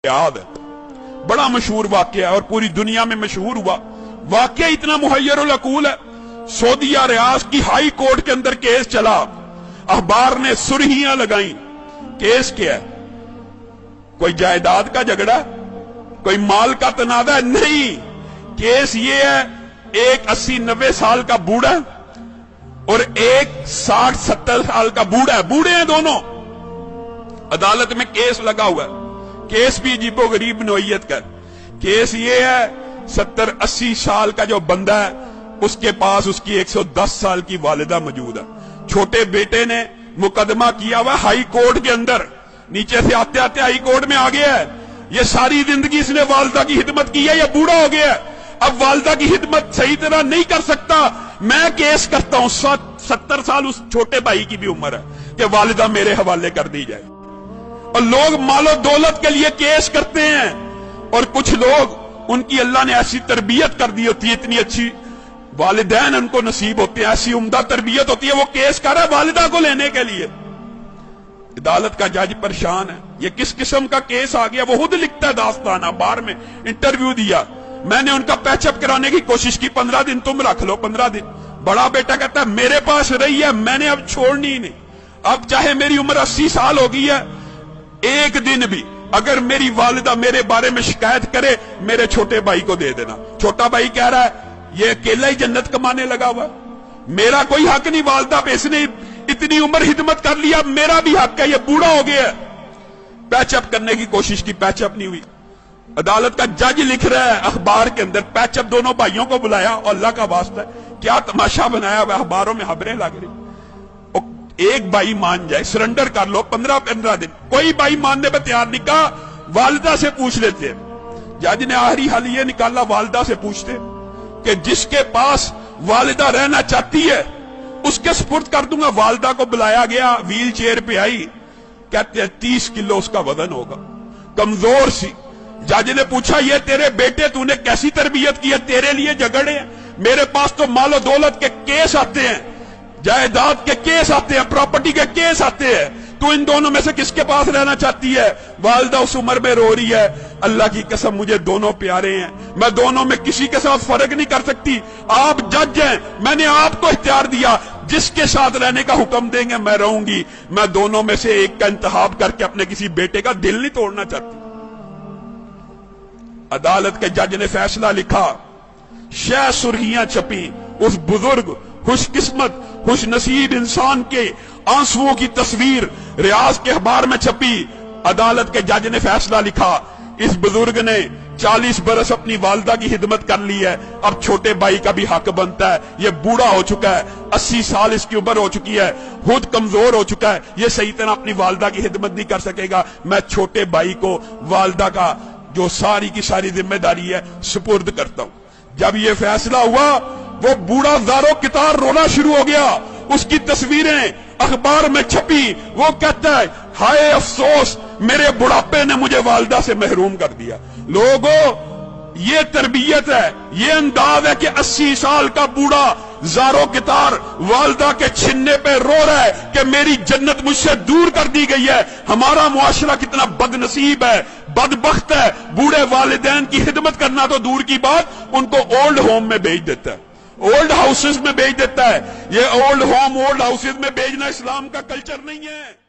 याद है, बड़ा मशहूर वाकया है और पूरी दुनिया में मशहूर हुआ। वाकया इतना मुहय्यरुल अकूल है। सऊदीया रियाज की हाई कोर्ट के अंदर केस चला, अखबार ने सुर्खियां लगाई। केस क्या है? कोई जायदाद का झगड़ा, कोई माल का तनाजा? नहीं, केस ये है, एक 80-90 साल का बूढ़ा और एक 60-70 साल का बूढ़ा है, बूढ़े हैं दोनों, अदालत में केस लगा हुआ है। केस भी अजीबो गरीब नौइयत का। केस ये है, 70-80 साल का जो बंदा है उसके पास उसकी 110 साल की वालिदा मौजूद है। छोटे बेटे ने मुकदमा किया हुआ हाई कोर्ट के अंदर, नीचे से आते आते हाई कोर्ट में आ गया है। ये सारी जिंदगी इसने वालिदा की खिदमत की है, ये बूढ़ा हो गया है, अब वालिदा की खिदमत सही तरह नहीं कर सकता। मैं केस करता हूं, 70 साल उस छोटे भाई की भी उम्र है कि वालिदा मेरे हवाले कर दी जाए। और लोग मालो दौलत के लिए केस करते हैं, और कुछ लोग उनकी अल्लाह ने ऐसी तरबियत कर दी होती है, इतनी अच्छी वालिदैन उनको नसीब होते हैं, ऐसी उम्दा तरबियत होती है, वो केस कर रहा है वालिदा को लेने के लिए। अदालत का जज परेशान है, ये किस किस्म का केस आ गया। वो खुद लिखता है दास्तान, अखबार में इंटरव्यू दिया, मैंने उनका पैचअप कराने की कोशिश की, 15 दिन तुम रख लो, 15 दिन। बड़ा बेटा कहता है मेरे पास रही है, मैंने अब छोड़नी ही नहीं, अब चाहे मेरी उम्र 80 साल हो गई है, एक दिन भी अगर मेरी वालिदा मेरे बारे में शिकायत करे, मेरे छोटे भाई को दे देना। छोटा भाई कह रहा है ये अकेला ही जन्नत कमाने लगा हुआ, मेरा कोई हक नहीं वालिदा पे, इसने इतनी उम्र खिदमत कर लिया, मेरा भी हक है, ये बूढ़ा हो गया। पैचअप करने की कोशिश की, पैचअप नहीं हुई। अदालत का जज लिख रहा है अखबार के अंदर, पैचअप दोनों भाइयों को बुलाया, और अल्लाह का वास्ता है क्या तमाशा बनाया हुआ, अखबारों में खबरें लग रही। एक भाई मान जाए, सरेंडर कर लो, 15-15 दिन। कोई भाई मानने पर तैयार नहीं, कहा वालिदा से पूछ लेते। जज ने आखिरी हल ये निकाला, वालिदा से पूछते कि जिसके पास वालिदा रहना चाहती है उसके सुपुर्द कर दूंगा। वालिदा को बुलाया गया, व्हील चेयर पे आई, कहते हैं 30 किलो उसका वजन होगा, कमजोर सी। जज ने पूछा ये तेरे बेटे तूने कैसी तरबियत की है, तेरे लिए झगड़े हैं, मेरे पास तो मालो दौलत के केस आते हैं, जायदाद के केस आते हैं, प्रॉपर्टी के केस आते हैं, तू इन दोनों में से किसके पास रहना चाहती है? वालिदा उस उम्र में रो रही है, अल्लाह की कसम मुझे दोनों प्यारे हैं, मैं दोनों में किसी के साथ फर्क नहीं कर सकती, आप जज हैं, मैंने आपको इख्तियार दिया, जिसके साथ रहने का हुक्म देंगे मैं रहूंगी, मैं दोनों में से एक का इंतखाब करके अपने किसी बेटे का दिल नहीं तोड़ना चाहती। अदालत के जज ने फैसला लिखा, शह सुर्खियां छपी, उस बुजुर्ग खुशकिस्मत खुश नसीब इंसान के आंसुओं की तस्वीर रियाज के अखबार में छपी। अदालत के जज ने फैसला लिखा, इस बुजुर्ग ने 40 बरस अपनी वालिदा की खिदमत कर ली है, अब छोटे भाई का भी हक बनता है, ये बूढ़ा हो चुका है, 80 साल इसकी उम्र हो चुकी है, खुद कमजोर हो चुका है, ये सही तरह अपनी वालिदा की खिदमत नहीं कर सकेगा, मैं छोटे भाई को वालिदा का जो सारी की सारी जिम्मेदारी है सुपुर्द करता हूं। जब ये फैसला हुआ, वो बूढ़ा ज़ारो कितार रोना शुरू हो गया, उसकी तस्वीरें अखबार में छपी, वो कहता है हाय अफसोस, मेरे बुढ़ापे ने मुझे वालिदा से महरूम कर दिया। लोगों, ये तरबियत है, ये अंदाज है कि 80 साल का बूढ़ा ज़ारो कितार वालिदा के छिन्ने पे रो रहा है कि मेरी जन्नत मुझसे दूर कर दी गई है। हमारा मुआशरा कितना बदनसीब है, बदबख्त है, बूढ़े वालिदैन की खिदमत करना तो दूर की बात, उनको ओल्ड होम में भेज देता है, ओल्ड हाउसेस में भेज देता है। ये ओल्ड होम ओल्ड हाउसेस में भेजना इस्लाम का कल्चर नहीं है।